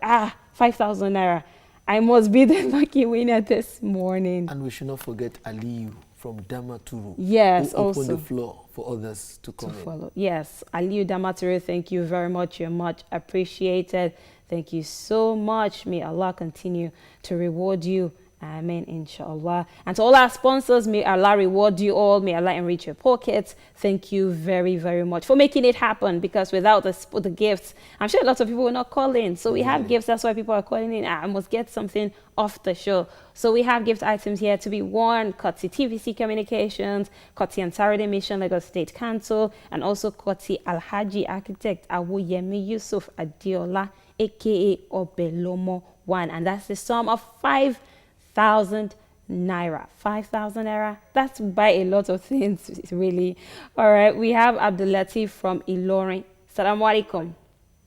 5,000 naira. I must be the lucky winner this morning. And we should not forget Aliyu from Damaturu. Yes, who also. opened the floor for others to come in. Follow. Yes, Aliyu Damaturu, thank you very much. You're much appreciated. Thank you so much. May Allah continue to reward you. Amen, inshallah. And to all our sponsors, may Allah reward you all. May Allah enrich your pockets. Thank you very, very much for making it happen, because without the gifts, I'm sure a lot of people will not call in. So we have gifts. That's why people are calling in. I must get something off the show. So we have gift items here to be won. Koti TVC Communications, Koti Ansarudin Mission, Lagos State Council, and also Koti Alhaji Architect Awoyemi Yusuf Adiola, aka Obelomo 1. And that's the sum of 5,000 naira. 5,000 naira. That's buy a lot of things, really. All right, we have Abdul Latif from Ilorin. Assalamu alaikum.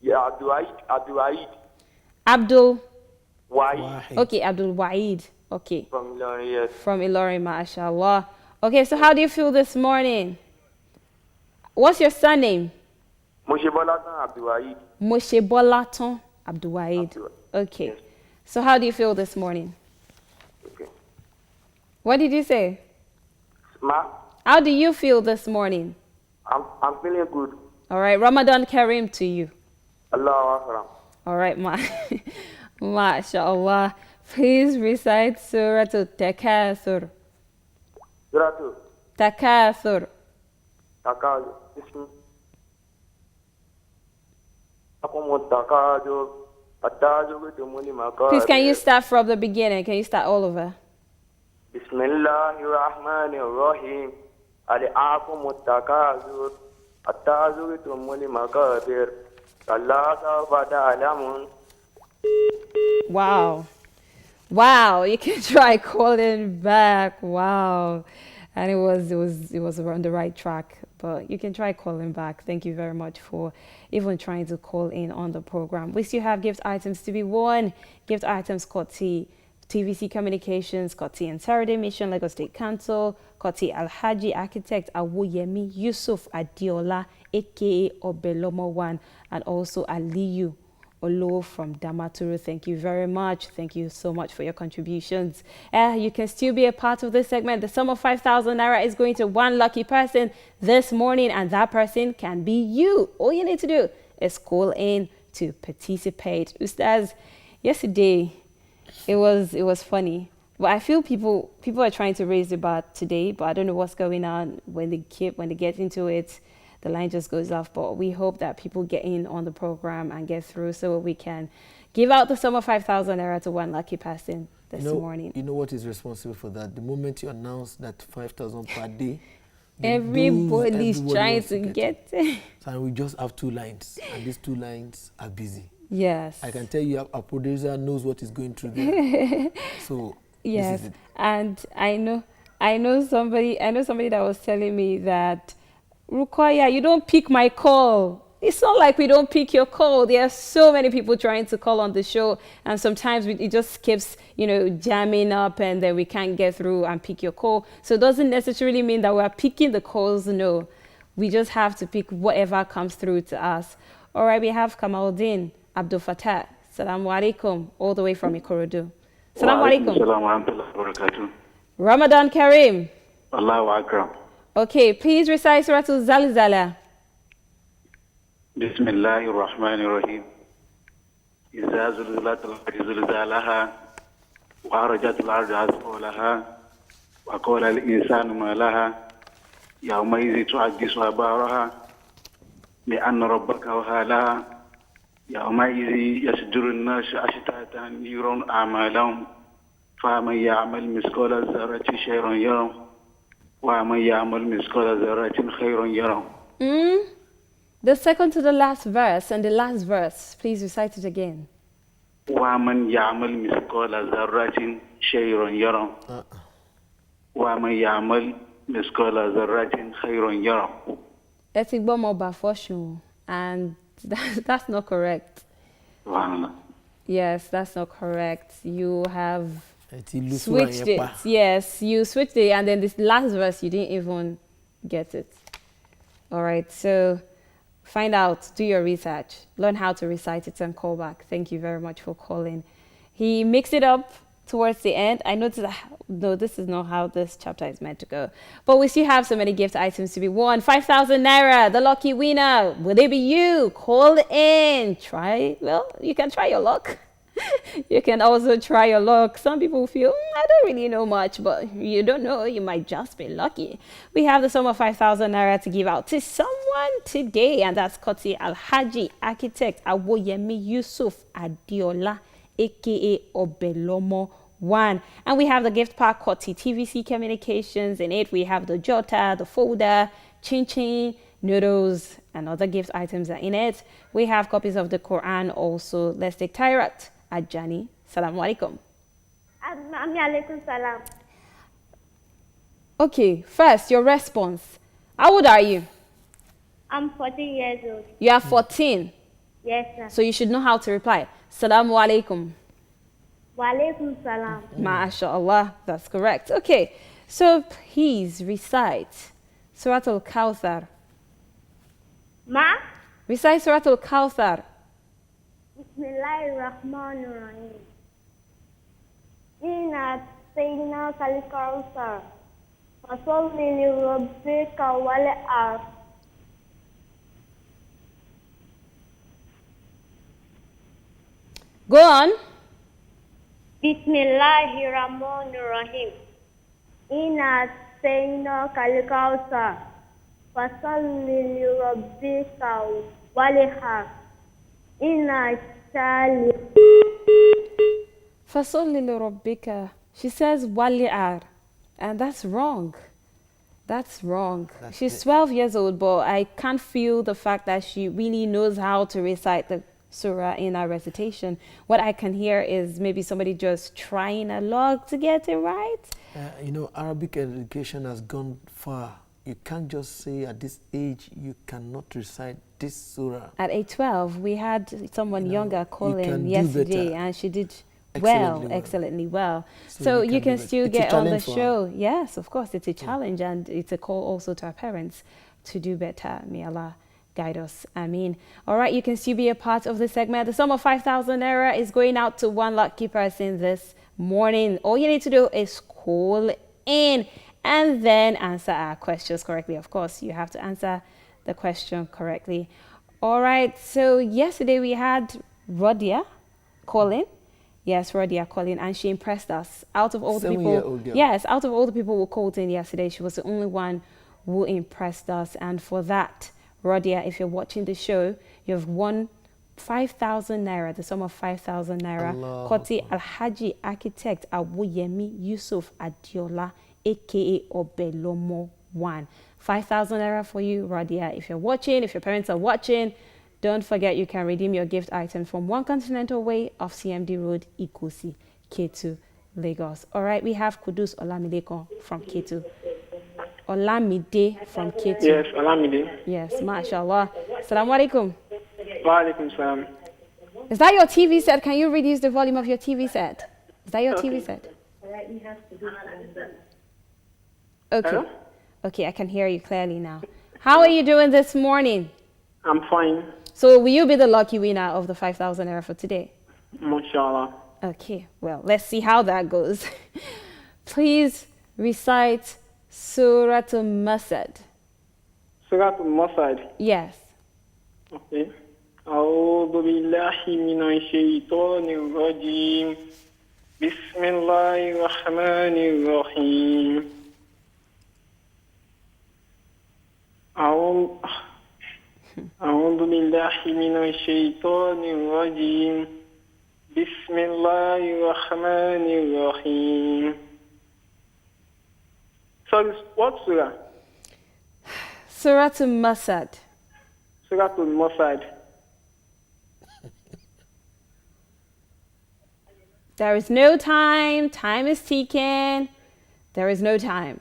Yeah, Abdul Abdul. Why? Okay, Abdul Waid. Okay. From Ilorin, yes. From Ilorin, mashallah. Okay, so how do you feel this morning? What's your surname? Moshe Bolatan Abdul Wahid. Moshe Bolaton Abdul Waid. Okay. Yes. So how do you feel this morning? Okay. What did you say? Ma, How do you feel this morning? I'm feeling good. All right, Ramadan Kareem to you. Allah Akbar. All right, MashaAllah. Please recite Surah Takathur. Suratu. Takathur. Takadu. Bismillah. Takadu. Please, can you start from the beginning? Can you start all over? Bismillahirrahmanirrahim. Ali'akum takazur. Atazuritumul makabir. Allah sawfa ta'lamun. Wow. Wow, you can try calling back. Wow. And it was on the right track, but you can try calling back. Thank you very much for even trying to call in on the program. We still have gift items to be won. Gift items Koti TVC Communications, Koti Ansarudin Mission, Lagos State Council, Koti Alhaji Architect Awoyemi Yusuf Adiola, aka Obelomo 1, and also Aliyu Olo from Damaturu. Thank you very much. Thank you so much for your contributions. You can still be a part of this segment. The sum of 5,000 naira is going to one lucky person this morning, and that person can be you. All you need to do is call in to participate. Ustaz, yesterday it was funny, but I feel people are trying to raise the bar today, but I don't know what's going on. When they get into it, the line just goes off. But we hope that people get in on the program and get through so we can give out the sum of 5,000 naira to one lucky person this morning. You know what is responsible for that? The moment you announce that 5,000 per day, everybody's trying to get it. So we just have two lines, and these two lines are busy. Yes. I can tell you our producer knows what is going through there. So yes, this is it. And I know somebody that was telling me that, Ruqayyah, you don't pick my call. It's not like we don't pick your call. There are so many people trying to call on the show, and sometimes it just keeps, jamming up, and then we can't get through and pick your call. So it doesn't necessarily mean that we're picking the calls. No, we just have to pick whatever comes through to us. All right, we have Kamaldeen Abdul Fattah. Assalamu alaikum, all the way from Ikorodu. Assalamu alaikum. Ramadan Kareem. Allahu Akram. Okay, please recite Surah Al-Zalzala. Bismillahir Rahmanir Rahim. إذا زلزلت الأرض زلزالها وأخرجت الأرض أثقالها وقال الإنسان ما لها يومئذ تحدث أخبارها بأن ربك أوحى لها يومئذ يصدر الناس أشتاتا ليروا أعمالهم فمن يعمل مثقال ذرة شرا يره ومن يعمل مثقال ذرة خيرا يره. The second to the last verse and the last verse, please recite it again. ومن يعمل مثقال ذرة شرا يره ومن يعمل مثقال ذرة خيرا يره. Let's ignore more bafoshu, and that's not correct. Yes, that's not correct. You have switched it. Yes, you switched it, and then this last verse you didn't even get it. All right, so find out, do your research, learn how to recite it, and call back. Thank you very much for calling. He mixed it up towards the end. I noticed that, no, this is not how this chapter is meant to go. But we still have so many gift items to be won. 5,000 Naira, the lucky winner. Will it be you? Call in. You can try your luck. You can also try your luck. Some people feel, I don't really know much, but you don't know. You might just be lucky. We have the sum of 5,000 Naira to give out to someone today, and that's Koti Alhaji Architect Awoyemi Yusuf Adiola, aka Obelomo 1. And we have the gift pack Koti TVC Communications. In it, we have the jota, the folder, chin noodles, and other gift items are in it. We have copies of the Quran also. Let's take Tyrat Ajani. Salaam alaikum. Alaikum salam. Okay, first, your response. How old are you? I'm 14 years old. You are 14. Yes, sir. So you should know how to reply. Salaamu alaikum. Wa alaikum salam. MashaAllah, that's correct. Okay, so please recite Surah Al-Kawthar. Recite Surah Al-Kawthar. Bismillahirrahmanirrahim. Inna sayyidina kalikawthar. Fasalli li rabbika wal'ar. Go on. Bismillahirrahmanirrahim. Inna sayyidina kalikawthar. Fasalli li rabbika wal'ar. Inna shali. Fasalli li rabbika. She says wali'ar, and that's wrong. That's wrong. She's 12 years old, but I can't feel the fact that she really knows how to recite the surah in our recitation. What I can hear is maybe somebody just trying a lot to get it right. Arabic education has gone far. You can't just say at this age you cannot recite this surah. At age 12, we had someone younger calling yesterday, and she did excellently well. So you can still get on the show. Yes, of course, it's a challenge, and it's a call also to our parents to do better. May Allah guide us. Ameen. All right, you can still be a part of the segment. The sum of 5,000 Naira is going out to one lucky person this morning. All you need to do is call in and then answer our questions correctly. Of course, you have to answer the question correctly. All right, so yesterday we had Rodia calling. Yes, Rodia calling, and she impressed us. Out of all the people, yes, out of all the people who called in yesterday, she was the only one who impressed us. And for that, Rodia, if you're watching the show, you've won 5,000 Naira, the sum of 5,000 Naira. Koti Alhaji Architect Awoyemi Yusuf Adiola, aka Obelomo 1. 5,000 Naira for you, Radia. If you're watching, if your parents are watching, don't forget you can redeem your gift item from One Continental Way off CMD Road, Ikosi, K2, Lagos. All right, we have Kudus Olamide from K2. Olamide from K2. Yes, Olamide. Yes, mashallah. Assalamu alaikum. Wa alaikum salam. Is that your TV set? Can you reduce the volume of your TV set? Is that your TV set? Okay. Hello? Okay, I can hear you clearly now. How are you doing this morning? I'm fine. So will you be the lucky winner of the 5,000 naira for today? MashaAllah. Okay, well, let's see how that goes. Please recite Surah Al-Masad. Surah Al-Masad. Yes. Okay. أعوذ بالله من الشيطان الرجيم بسم الله الرحمن الرحيم أعوذ بالله من الشيطان الرجيم بسم الله الرحمن الرحيم. Sorry, what surah? Surah Al-Masad. Surah Al-Masad. There is no time. Time is ticking. There is no time.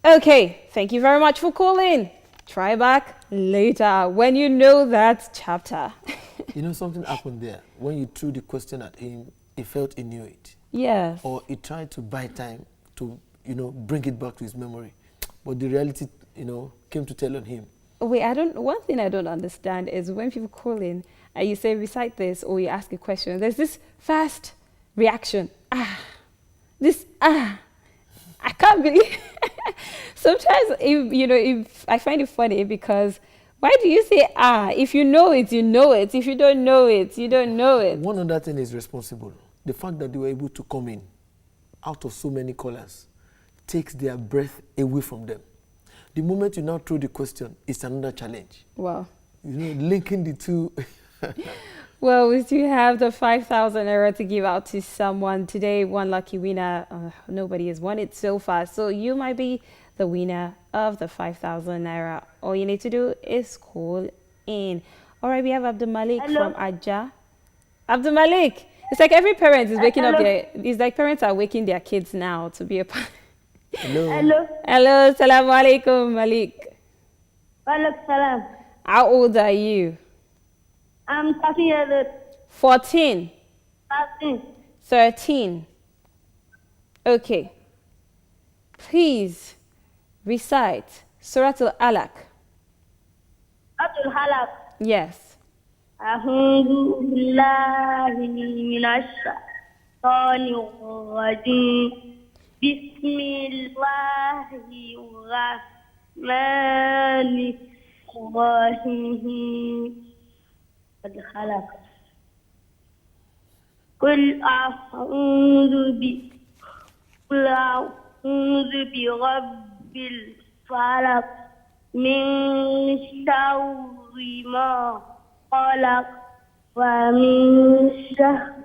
Okay, thank you very much for calling. Try back later when you know that chapter. You know, something happened there. When you threw the question at him, he felt he knew it. Yes. Or he tried to buy time to, bring it back to his memory. But the reality, came to tell on him. Wait, one thing I don't understand is when people call in and you say recite this or you ask a question, there's this fast reaction. I can't believe. Sometimes, if I find it funny because why do you say if you know it, you know it. If you don't know it, you don't know it. One other thing is responsible. The fact that they were able to come in out of so many callers takes their breath away from them. The moment you now throw the question, it's another challenge. Wow. Linking the two. Well, we still have the 5,000 naira to give out to someone today. One lucky winner. Nobody has won it so far. So you might be the winner of the 5,000 naira. All you need to do is call in. All right, we have Abdul Malik from Ajah. Abdul Malik. It's like every parent is waking up it's like parents are waking their kids now to be a part. Hello. Hello, salamu alaikum, Malik. Walaikum salam. How old are you? I'm 30 years old. 14. 13. 13. Okay. Please recite Surah Al-Alaq. Abdul Halak. Yes. أعوذ بالله من الشيطان الرجيم بسم الله الرحمن الرحيم قد خلق قل أعوذ برب الفلق من شر ما خلق ومن شر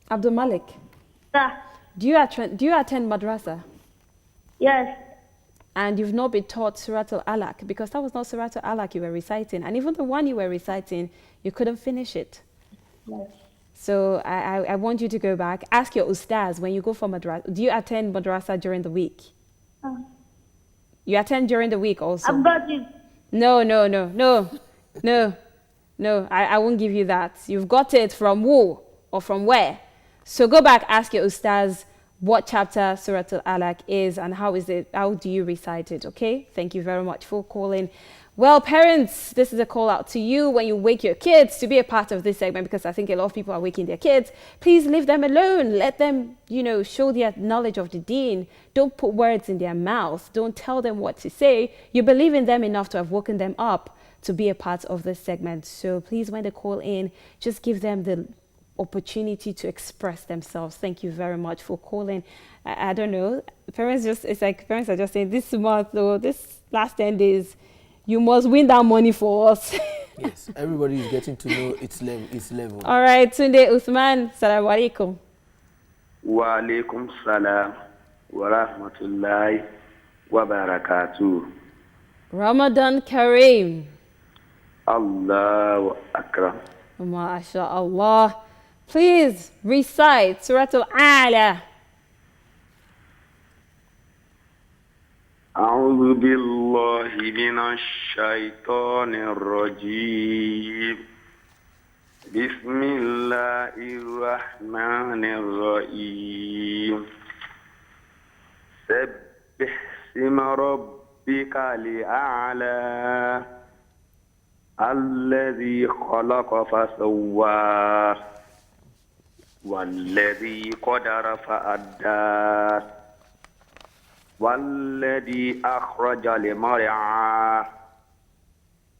Abdul Malik, do you attend madrasa? Yes. And you've not been taught Surah Al-Alaq because that was not Surah Al-Alaq you were reciting. And even the one you were reciting, you couldn't finish it. Yes. So I want you to go back. Ask your ustaz when you go for madrasa. Do you attend madrasa during the week? You attend during the week also? I've got it. No. I won't give you that. You've got it from who or from where? So go back, ask your ustaz what chapter Surah Al-Alaq is and how do you recite it, okay? Thank you very much for calling. Well, parents, this is a call out to you when you wake your kids to be a part of this segment because I think a lot of people are waking their kids. Please leave them alone. Let them, show their knowledge of the deen. Don't put words in their mouth. Don't tell them what to say. You believe in them enough to have woken them up to be a part of this segment. So please, when they call in, just give them the opportunity to express themselves. Thank you very much for calling. I don't know. Parents are just saying this month or this last 10 days, you must win that money for us. Yes, everybody is getting to know its level. All right, Tunde Uthman, salamu alaikum. Wa alaikum salam wa rahmatullahi wa barakatuh. Ramadan Kareem. Allahu Akram. MashaAllah. Please recite Surah Al-A'la. أعوذ بالله من الشيطان الرجيم بسم الله الرحمن الرحيم سبح اسم ربك الأعلى الذي خلق فسوى والذي قدر فأدى والذي أخرج المرعى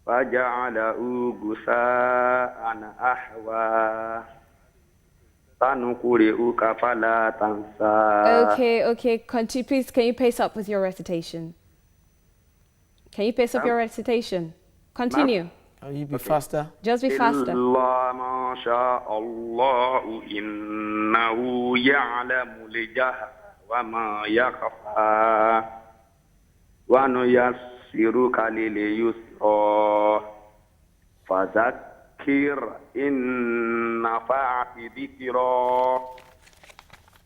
فجعله غثاء أحوى سنقرئك فلا تنسى. Okay. Continue, please. Can you pace up with your recitation? Continue. Can you be faster? Just be faster. إلا ما شاء الله إنه يعلم الجهر وما يخفى ونيسرك لليسرى فذكر إن نفعت ذكرى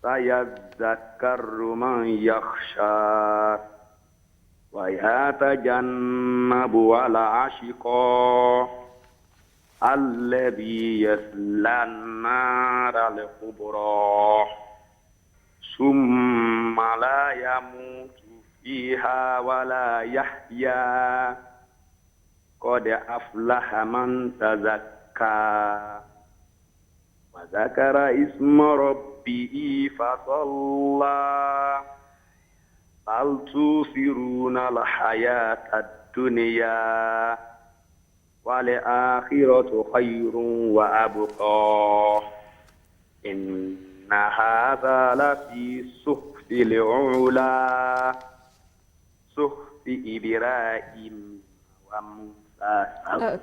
سيذكر من يخشى ويتجنب الأشقى الذي يصلى النار الكبرى ثم لا يموت فيها ولا يحيا قد أفلح من تزكى وذكر اسم ربه فصلى بل تؤثرون الحياة الدنيا والآخرة خير وأبقى إن هذا لفي الصحف العلى صحف إبراهيم وموسى.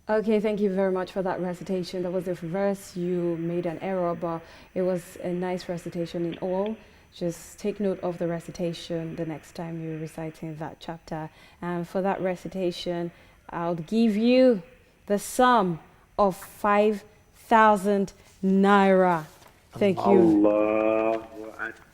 Okay, thank you very much for that recitation. That was the verse. You made an error, but it was a nice recitation in all. Just take note of the recitation the next time you're reciting that chapter. And for that recitation, I'll give you the sum of 5,000 naira. Thank you.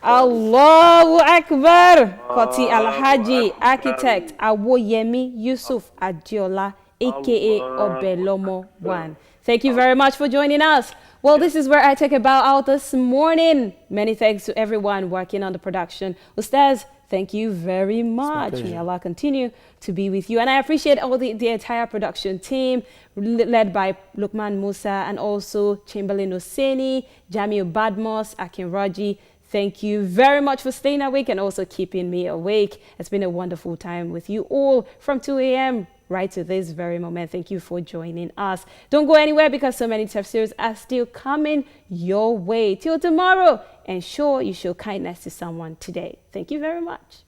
Allahu Akbar. Koti Alhaji, architect Awoyemi Yusuf Adiola, aka Obelomo 1. Thank you very much for joining us. Well, this is where I take a bow out this morning. Many thanks to everyone working on the production. Ustaz, thank you very much. May Allah continue to be with you. And I appreciate all the entire production team led by Lukman Musa and also Chamberlain Hosseini, Jamil Badmos, Akin Raji. Thank you very much for staying awake and also keeping me awake. It's been a wonderful time with you all from 2 a.m. right to this very moment. Thank you for joining us. Don't go anywhere because so many tafsirs are still coming your way. Till tomorrow, ensure you show kindness to someone today. Thank you very much.